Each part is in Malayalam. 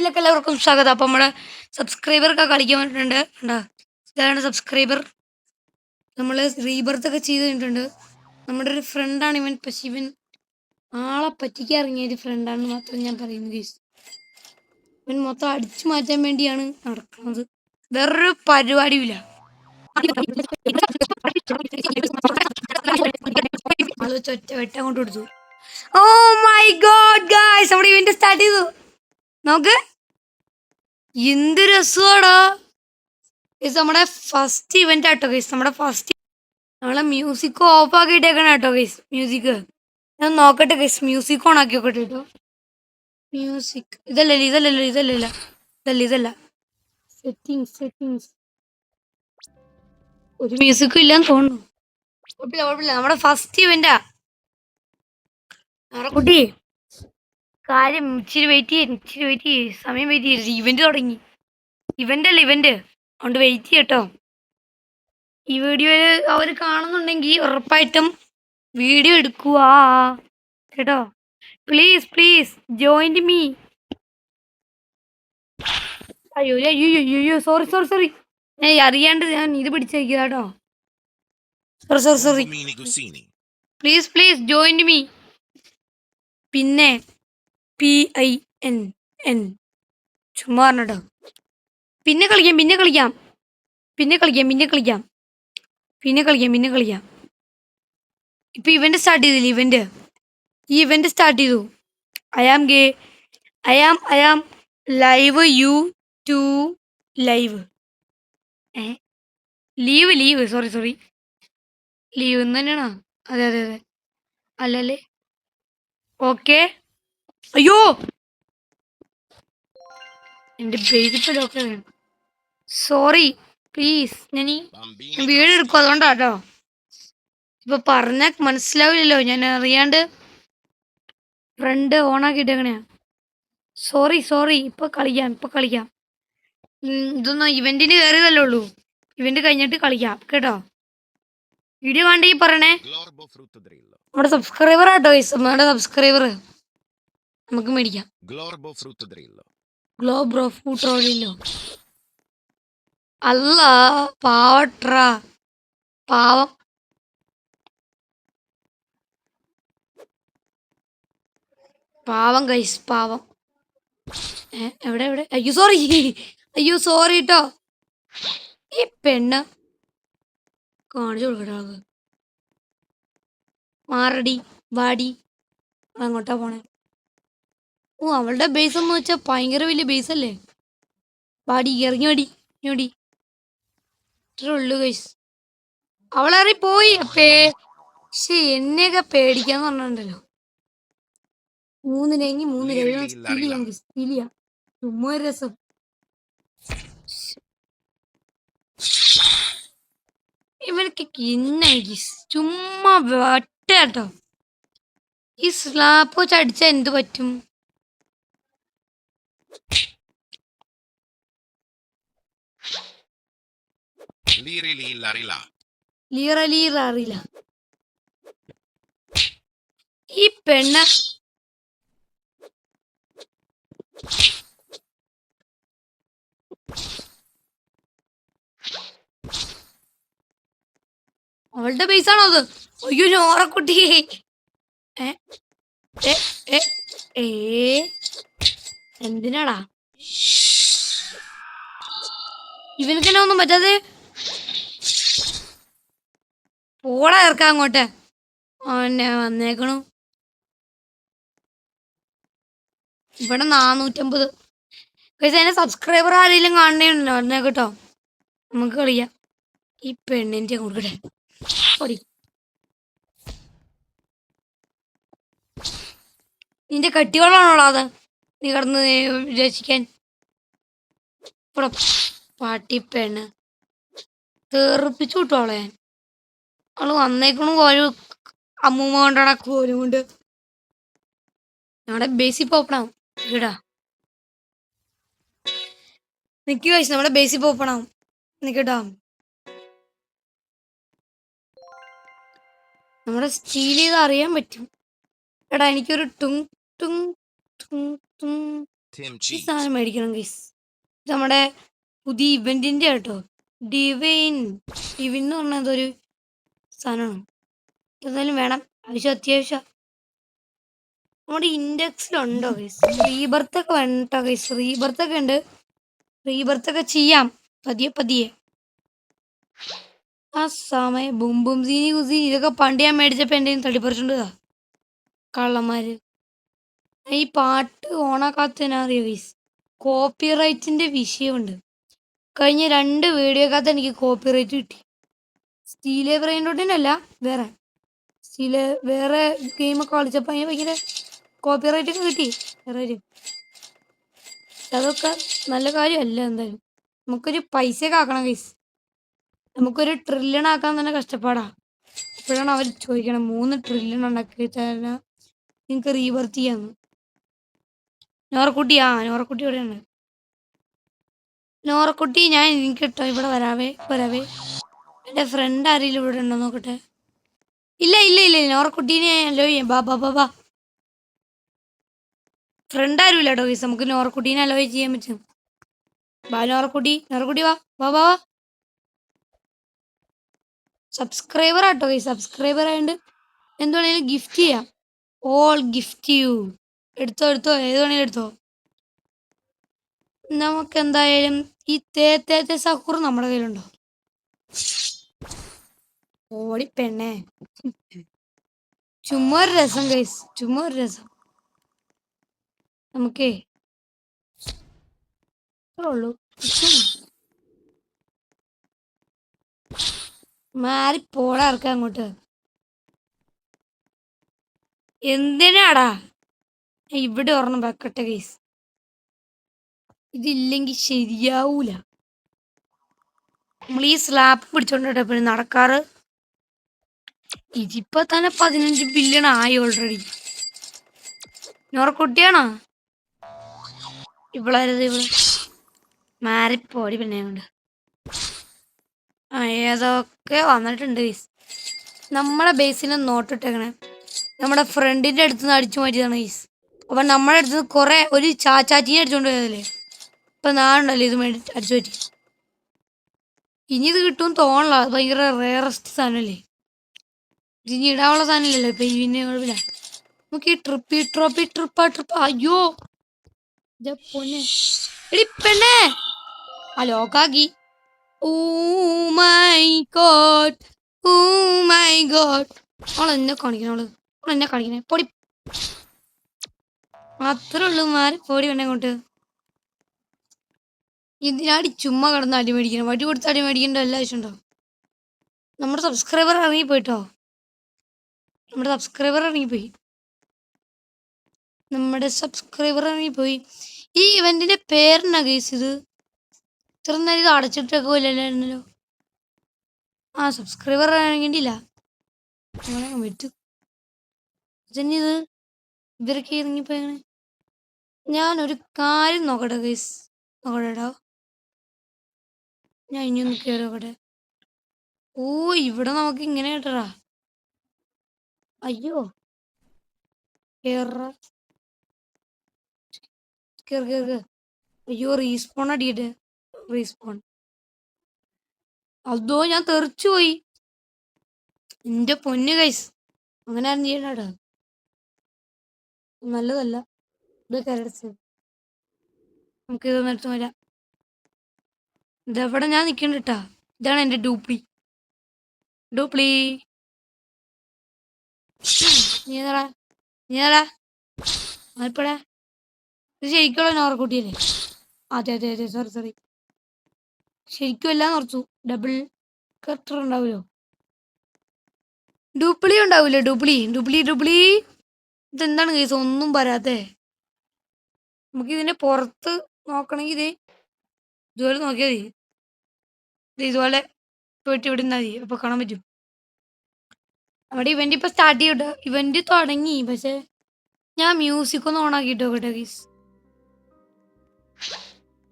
വീഡിയോയിലേക്ക് എല്ലാവർക്കും സ്വാഗതം. അപ്പം നമ്മുടെ സബ്സ്ക്രൈബറൊക്കെ കളിക്കാൻ വേണ്ടിയിട്ടുണ്ട്. കണ്ടോ, ഇതാണ് സബ്സ്ക്രൈബർ. നമ്മൾ റീബർത്ത് ഒക്കെ ചെയ്ത് കഴിഞ്ഞിട്ടുണ്ട്. നമ്മുടെ ഒരു ഫ്രണ്ടാണ് ഇവൻ. പക്ഷെ ഇവൻ ആളെ പറ്റിക്കാൻ ഇറങ്ങിയ ഒരു ഫ്രണ്ടാണെന്ന് മാത്രം ഞാൻ പറയുന്നു ഗൈസ്. ഇവൻ മൊത്തം അടിച്ചു മാറ്റാൻ വേണ്ടിയാണ് നടക്കുന്നത്, വേറൊരു പരിപാടിയില്ല. അത് ഒറ്റ വെട്ട അങ്ങോട്ട് കൊടുത്തു. ഓ മൈ ഗോഡ് ഗായ്സ്, നമ്മുടെ ഇവന്റ് സ്റ്റാർട്ട് ചെയ്തു. നോക്ക് എന്ത് രസമാടാ. ഇത് നമ്മുടെ ഫസ്റ്റ് ഇവന്റ് ആട്ടോ ഗൈസ്. നമ്മളെ മ്യൂസിക് ഓഫ് ആക്കിയിട്ടേക്കണ കേട്ടോ ഗൈസ്. മ്യൂസിക് ഞാൻ നോക്കട്ടെ ഗൈസ്. മ്യൂസിക് ഓൺ ആക്കി നോക്കട്ടെ കേട്ടോ. മ്യൂസിക് ഇതല്ല. സെറ്റിങ്സ് ഒരു മ്യൂസിക്കും ഇല്ലാന്ന് തോന്നുന്നു. കുഴപ്പമില്ല. നമ്മുടെ ഫസ്റ്റ് ഇവന്റാ. നമ്മുടെ കുട്ടി കാര്യം ഇച്ചിരി വെയിറ്റ് ചെയ്യ്. സമയം വെയിറ്റ് ചെയ്യരുത്. ഇവന്റ് തുടങ്ങി. ഇവന്റ് അതുകൊണ്ട് വെയിറ്റ് ചെയ്യട്ടോ. ഈ വീഡിയോയിൽ അവർ കാണുന്നുണ്ടെങ്കിൽ ഉറപ്പായിട്ടും വീഡിയോ എടുക്കുക കേട്ടോ. Please join me. അയ്യോ സോറി. അറിയാണ്ട് ഞാൻ ഇത് പിടിച്ചേക്കുക കേട്ടോ. സോറി. Please join me. പിന്നെ PIN ചുമ്മാ പറഞ്ഞോ. പിന്നെ കളിക്കാം. ഇപ്പൊ ഇവന്റ് സ്റ്റാർട്ട് ചെയ്തില്ല. ഈ ഇവന്റ് സ്റ്റാർട്ട് ചെയ്തു. I am live you to live. Leave sorry leave എന്ന് തന്നെയാണോ? അതെ അല്ലല്ലേ. ഓക്കെ. അയ്യോ എന്റെ ബേസിപ്പോ ലോക്ക്. Sorry please. ഞാൻ വീഡിയോ എടുക്കും, അതുകൊണ്ടാട്ടോ. ഇപ്പൊ പറഞ്ഞ മനസ്സിലാവില്ലല്ലോ, ഞാൻ അറിയാണ്ട് ഫ്രണ്ട് ഓണാക്കിട്ടേക്കണയാ. സോറി. ഇപ്പൊ കളിക്കാം. ഇതൊന്നും ഇവന്റിന് കയറിയതല്ലേ ഉള്ളൂ. ഇവന്റ് കഴിഞ്ഞിട്ട് കളിക്കാം കേട്ടോ. വീഡിയോ കണ്ടെങ്കിൽ പറയണേ. നമ്മുടെ സബ്സ്ക്രൈബർ ആട്ടോ ഗൈസ്. നമ്മുടെ സബ്സ്ക്രൈബർ നമുക്ക് മേടിക്കാം. ഗ്ലോബ്രോ ഫ്രൂട്രോയിലോ അല്ല, പാവട്രാ പാവം. ഗൈസ് പാവം. എവിടെ അയ്യോ സോറി കേട്ടോ. ഈ പെണ്ണ് കാണിച്ചു കൊടുക്കട്ടെ ആൾക്ക്. മാറടി വാടി. അങ്ങോട്ടാ പോണേ. ഓ അവളുടെ ബേസ് എന്ന് വെച്ചാൽ ഭയങ്കര വലിയ ബേസ് അല്ലേ. വാടി ഇറങ്ങി ഇത്രേ ഉള്ളു ഗൈസ്. അവളേറി പോയി. പക്ഷെ എന്നെയൊക്കെ പേടിക്കാന്ന് പറഞ്ഞിട്ടുണ്ടല്ലോ. 3 സ്റ്റിലിയ ചുമ്മാ രസം. ഇവർക്ക് ചുമ്മാ വട്ടോ. ഈ സ്ലാപ്പ് വെച്ച് അടിച്ചാൽ എന്ത് പറ്റും? ലീറ അറിയില്ല. ഈ പെണ്ണ അവളുടെ ബേസാണോ അത്? അയ്യോ ചോറക്കുട്ടി. എന്തിനാടാ ഇവനക്കെന്നെ ഒന്നും പറ്റാതെ? പോടാ ഇറക്കാം അങ്ങോട്ട്. വന്നേക്കണു. ഇവിടെ 450. അതിന്റെ സബ്സ്ക്രൈബർ ആരെങ്കിലും കാണണേണ്ടോ വന്നേ കേട്ടോ. നമുക്ക് കളിക്കാം. ഈ പെണ്ണിന്റെ കൊടുക്കട്ടെ. നിന്റെ കട്ടിവെള്ളാണോടാ അത് നീ കിടന്ന് രക്ഷിക്കാൻ? ഇവിടെ പാട്ടിപ്പെണ്ണ് തെറിപ്പിച്ചു വിട്ടോളെ. അവള് വന്നേക്കണു ഒരു അമ്മൂമ്മ കൊണ്ടാണ് കോലും കൊണ്ട്. നമ്മുടെ ബേസിൽ ഓപ്പൺ ആവും. ഇടാ നിക്ക് കഴിച്ചു. നമ്മുടെ ബേസിൽ ഓപ്പൺ ആവും. നിക്കട്ടോ. നമ്മുടെ സ്റ്റീൽ ചെയ്ത് അറിയാൻ പറ്റും. എടാ എനിക്കൊരു ടുങ് ടുങ് ടുങ് ടുങ് ഈ സാധനം മേടിക്കണം ഗൈസ്. ഇത് നമ്മുടെ പുതിയ ഇവന്റിന്റെ കേട്ടോ. ഡിവൈൻ ഡിവിൻ എന്ന് പറഞ്ഞ എന്തൊരു സാധനമാണ്. എന്തായാലും വേണം, അത്യാവശ്യം. നമ്മുടെ ഇൻഡെക്സിലുണ്ടോ ഗൈസ്? റീബർത്തൊക്കെ വേണ്ടോ ഗൈസ്? റീബർത്തൊക്കെ ഉണ്ട്. റീബർത്തൊക്കെ ചെയ്യാം പതിയെ. ആ സമയം ബും സീനി കുസീനി ഇതൊക്കെ പണ്ട് ഞാൻ മേടിച്ചപ്പോൾ എൻ്റെ തടിപ്പറിച്ചുകൊണ്ടതാ കള്ളന്മാര്. ഈ പാട്ട് ഓണാക്കാത്തതിനാ അറിയോ ഗൈസ്? കോപ്പിറൈറ്റിന്റെ വിഷയമുണ്ട്. കഴിഞ്ഞ 2 വീഡിയോക്കകത്ത് എനിക്ക് കോപ്പിറൈറ്റ് കിട്ടി. സ്റ്റീലെ ബ്രെയിൻറോട്ടിനല്ല, വേറെ ഗെയിമൊക്കെ കളിച്ചപ്പോൾ അതിന് ഭയങ്കര കോപ്പിറൈറ്റ് ഒക്കെ കിട്ടി. അതൊക്കെ നല്ല കാര്യമല്ല. എന്തായാലും നമുക്കൊരു പൈസയൊക്കെ ആക്കണം ഗൈസ്. നമുക്കൊരു ട്രില്യൺ ആക്കാൻ തന്നെ കഷ്ടപ്പാടാ. അപ്പോഴാണ് അവർ ചോദിക്കണം 3 ട്രില്യൺ ഉണ്ടാക്കി വെച്ചാൽ നിങ്ങൾക്ക് റീബർത്ത് ചെയ്യാന്ന്. നോറക്കുട്ടി ഇവിടെയാണ്. നോറക്കുട്ടി, ഞാൻ എനിക്ക് കേട്ടോ ഇവിടെ വരാവേ. എൻ്റെ ഫ്രണ്ട് ആരെങ്കിലും ഇവിടെ ഉണ്ടോ നോക്കട്ടെ. ഇല്ല നോറക്കുട്ടീനെ അലോ ചെയ്യാം. ബാ. ഫ്രണ്ട് ആരും ഇല്ല കേട്ടോ ഗൈസ്. നമുക്ക് നോറക്കുട്ടീനെ അലോ ചെയ്യാൻ പറ്റും. ബാ നോറക്കുട്ടി വാ. സബ്സ്ക്രൈബർ ആട്ടോ ഗൈസ്. സബ്സ്ക്രൈബർ ആയതുകൊണ്ട് എന്ത് വേണേലും ഗിഫ്റ്റ് ചെയ്യാം. All gift U. എടുത്തോ ഏത് വേണേലും എടുത്തോ. നമുക്ക് എന്തായാലും ഈ തേത്തെ സഹൂർ നമ്മുടെ കയ്യിലുണ്ടോ? ഓടിപ്പെണ്ണേ, ചുമ്മാ ഒരു രസം ഗൈസ്, നമുക്കേ ഉള്ളൂ. മാറി പോടാ ഇറക്കാം അങ്ങോട്ട്. എന്തിനാടാ? ഇവിടെ ഒരെണ്ണം വെക്കട്ടെ ഗൈസ്. ഇതില്ലെങ്കിൽ ശരിയാവൂല. നമ്മൾ ഈ സ്ലാപ്പ് പിടിച്ചോണ്ടിട്ട് എപ്പോഴും നടക്കാറ്. ഇതിപ്പോ തന്നെ 15 ബില്യൺ ആയി ഓൾറെഡി. നോറക്കുട്ടിയാണോ? ഇവളാരത്? മാറിപ്പോടി പിന്നെ കൊണ്ട്. ഏതൊക്കെ വന്നിട്ടുണ്ട് ഗൈസ്. നമ്മളെ ബേസിനെ നോട്ടിട്ടേക്കണേ നമ്മുടെ ഫ്രണ്ടിന്റെ അടുത്ത് നിന്ന് അടിച്ചു മാറ്റിയതാണ് ഗൈസ്. അപ്പൊ നമ്മുടെ അടുത്ത് കുറെ ഒരു ചാച്ചീനെ അടിച്ചോണ്ട് പോയതല്ലേ. ഇപ്പൊ നാണ്ടല്ലോ ഇത് അടിച്ചു പറ്റി. ഇനി ഇത് കിട്ടും തോന്നല. ഭയങ്കര റേറസ്റ്റ് സാധനമല്ലേ. ഇനി ഇടാനുള്ള സാധനമില്ലല്ലോ ഇപ്പൊ. പിന്നെ കുഴപ്പമില്ല. നമുക്ക് ഈ ട്രിപ്പ് അയ്യോ പൊന്നെ എടി പെണ്ണേ ആ ലോക്കാക്കി. ഓ മൈ ഗോഡ് അവളെന്നെ കാണിക്കണേ പൊടി. അത്രേ ഉള്ളൂ. മാറി പൊടി വേണേ അങ്ങോട്ട്. ഇതിനാടി ചുമ്മാ കിടന്ന് അടി മേടിക്കണം. വടി കൊടുത്ത് അടി മേടിക്കേണ്ട എല്ലാ ആവശ്യം ഉണ്ടോ? നമ്മുടെ സബ്സ്ക്രൈബർ ഇറങ്ങിപ്പോയിട്ടോ. നമ്മുടെ സബ്സ്ക്രൈബർ ഇറങ്ങിപ്പോയി. ഈ ഇവന്റിന്റെ പേരെന്നാ ഗൈസ്? ഇത് ഇത്ര നേരം ഇത് അടച്ചിട്ടൊക്കെ ഇല്ലല്ലോ. ആ സബ്സ്ക്രൈബർ ഇറങ്ങിയിട്ടില്ല. ഇത് ഇവരൊക്കെ ഇറങ്ങിപ്പോയാണ്. ഞാനൊരു കാര്യം നോക്കട്ടെ ഗൈസ്. നോക്കട്ടെടാ, ഞാൻ ഇനിയൊന്ന് കയറി നോക്കട്ടെ. ഓ ഇവിടെ നമുക്ക് ഇങ്ങനെ കേട്ടടാ. അയ്യോ കേറ. അയ്യോ റീസ്പോൺ അടിയട്ടെ. അതോ ഞാൻ തെറിച്ചു പോയി. എന്റെ പൊന്നു ഗൈസ്, അങ്ങനെ ആരും ചെയ്യണടാ. നല്ലതല്ല ഇത്. കരടച്ച് നമുക്ക് ഇതൊന്നും എടുത്ത് വരാം. ഇതെവിടെ ഞാൻ നിക്കണ്ടിട്ടാ. ഇതാണ് എന്റെ ഡൂപ്ലി. നീതാടാ ആർപ്പടാ? ഇത് ശരിക്കുള്ള നോറക്കുട്ടിയല്ലേ? അതെ സോറി ശരിക്കും എല്ലാം കുറച്ചു. ഡബിൾ കട്ടർ ഉണ്ടാവുമല്ലോ. ഡുപ്ലി ഉണ്ടാവൂലേ? ഡുപ്ലി. ഇതെന്താണ് കേസ് ഒന്നും വരാത്തെ? നമുക്ക് ഇതിന്റെ പുറത്ത് നോക്കണമെങ്കിൽ ഇതുപോലെ നോക്കിയാൽ മതി. ഇതുപോലെ പോയിട്ട് ഇവിടെ നിന്നാൽ മതി. അപ്പൊ കാണാൻ പറ്റും. നമ്മുടെ ഇവന്റ് ഇപ്പൊ സ്റ്റാർട്ട് ചെയ്യട്ടോ. ഇവന്റ് തുടങ്ങി. പക്ഷെ ഞാൻ മ്യൂസിക് ഒന്ന് ഓൺ ആക്കിട്ടോ കേട്ടോ ഗീസ്.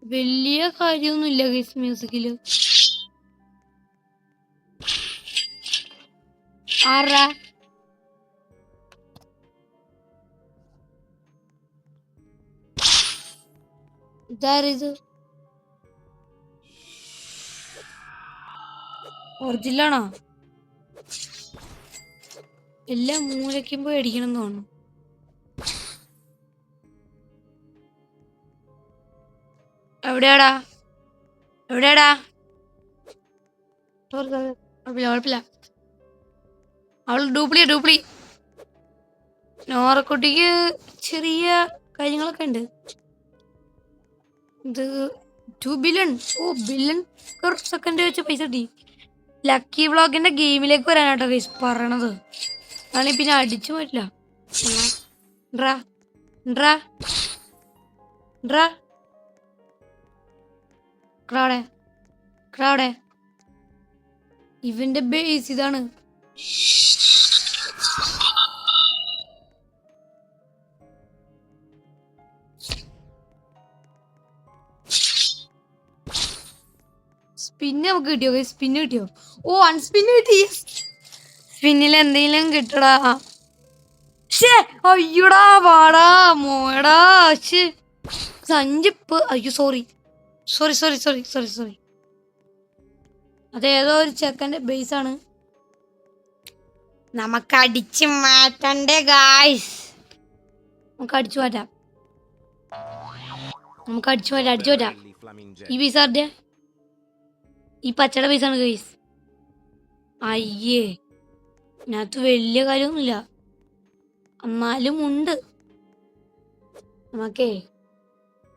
വലിയ കാര്യമൊന്നും ഇല്ല ഗീസ് മ്യൂസിക്കില്. ആറാ ഇതാരിത് ഒറിജിനലാണോ? എല്ലാം മൂലയ്ക്കും പോയി അടിക്കണം തോന്നുന്നു. എവിടെയാടാ എവിടെയാടാ? കുഴപ്പമില്ല. അവൾ ഡ്യൂപ്ലി നോറക്കുട്ടിക്ക് ചെറിയ കാര്യങ്ങളൊക്കെ ഉണ്ട്. ഇത് 2 ബില്യൺ. ഓ ബില്യൺ സെക്കൻഡ് വെച്ച് പൈസ കിട്ടി. ലക്കി വ്ളോഗിന്റെ ഗെയിമിലേക്ക് വരാനാട്ടോ ഗൈസ് പറയണത്. അതാണെങ്കിൽ പിന്നെ അടിച്ചു പറ്റില്ല. ക്രൗഡെ ഇവന്റെ ബേസ് ഇതാണ്. സ്പിന്ന് നമുക്ക് കിട്ടിയോ? സ്പിന്ന് കിട്ടിയോ? ഓ അൺസ്പിന്ന് കിട്ടി. സ്പിന്നിൽ എന്തെങ്കിലും കിട്ടടാ. അയ്യോടാ വാടാ മോടാ. സഞ്ചിപ്പ്. അയ്യോ സോറി. അതേതോ ഒരു ചെക്കൻ്റെ ബേസ് ആണ്. നമുക്ക് അടിച്ചു മാറ്റണ്ടേ ഗായ്സ്. നമുക്ക് അടിച്ചു മാറ്റാം. ഈ ബേസ് ആരുടെ? ഈ പച്ചയുടെ ബേസാണ് ഗൈസ്. അയ്യേ ഇതിനകത്ത് വലിയ കാര്യമൊന്നുമില്ല, എന്നാലും ഉണ്ട്. നമുക്കേ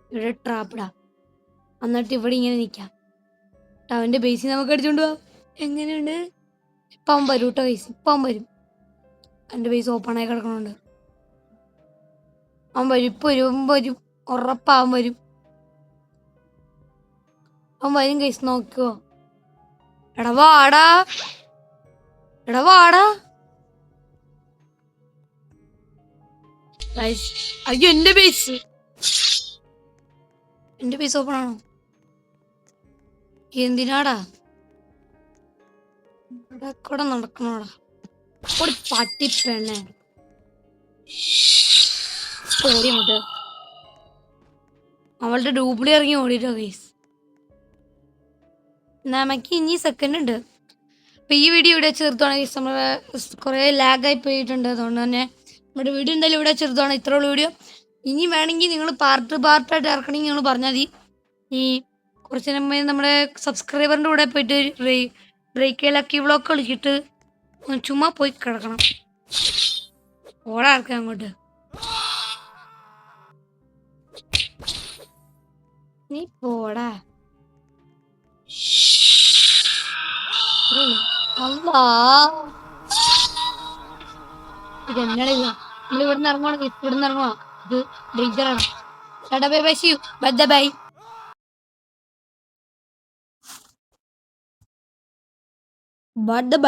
ഇവിടെ ട്രാപ്പിടാം, എന്നിട്ട് ഇവിടെ ഇങ്ങനെ നിൽക്കാം. അവൻ്റെ ബേസിൽ നമുക്ക് അടിച്ചോണ്ട് പോവാം. എങ്ങനെയുണ്ട്? ഇപ്പം അവൻ വരും കേട്ടോ ഗൈസ്. ഇപ്പം അവൻ വരും. എൻ്റെ ബേസ് ഓപ്പണായി കിടക്കണുണ്ട്. അവൻ വരും. ഇപ്പം വരും. ഉറപ്പാവൻ വരും. അവൻ വരും ഗൈസ്, നോക്കുവോ? എടാ വാടാ. അയ്യോ എൻ്റെ ബേസ് ഓപ്പൺ ആണോ? എന്തിനാടാ ഇവിടെ കൂടെ നടക്കണോടാ? ഒരു പട്ടിപ്പെണ്ണെ ഓടി അങ്ങോട്ട്. അവളുടെ ഡൂപ്ലി ഇറങ്ങി ഓടിട്ടോ ഗൈസ്. നമുക്ക് ഇനി സെക്കൻഡ് ഉണ്ട്. അപ്പം ഈ വീഡിയോ ഇവിടെ ചെറുതാണ് ഗൈസ്. നമ്മൾ കുറേ ലാഗായി പോയിട്ടുണ്ട്. അതുകൊണ്ട് തന്നെ നമ്മുടെ വീഡിയോ എന്തായാലും ഇവിടെ ചെറുതാണ്. ഇത്രയുള്ള വീഡിയോ. ഇനി വേണമെങ്കിൽ നിങ്ങൾ പാർട്ടായിട്ട് ഇറക്കണമെങ്കിൽ നിങ്ങൾ പറഞ്ഞാൽ മതി. ഈ കുറച്ച് നേരം നമ്മുടെ സബ്സ്ക്രൈബറിൻ്റെ കൂടെ പോയിട്ട് റേക്കെ ലക്കി വ്ളോഗ് കളിച്ചിട്ട് ചുമ്മാ പോയി കിടക്കണം. ഓടാ ഇറക്കാം അങ്ങോട്ട്. നീ പോടാ. ഇതെന്നാണ് നമ്മൾ ഇവിടുന്ന് ഇറങ്ങുവാ. ഇത് ഡേഞ്ചറാണ്. ബൈ.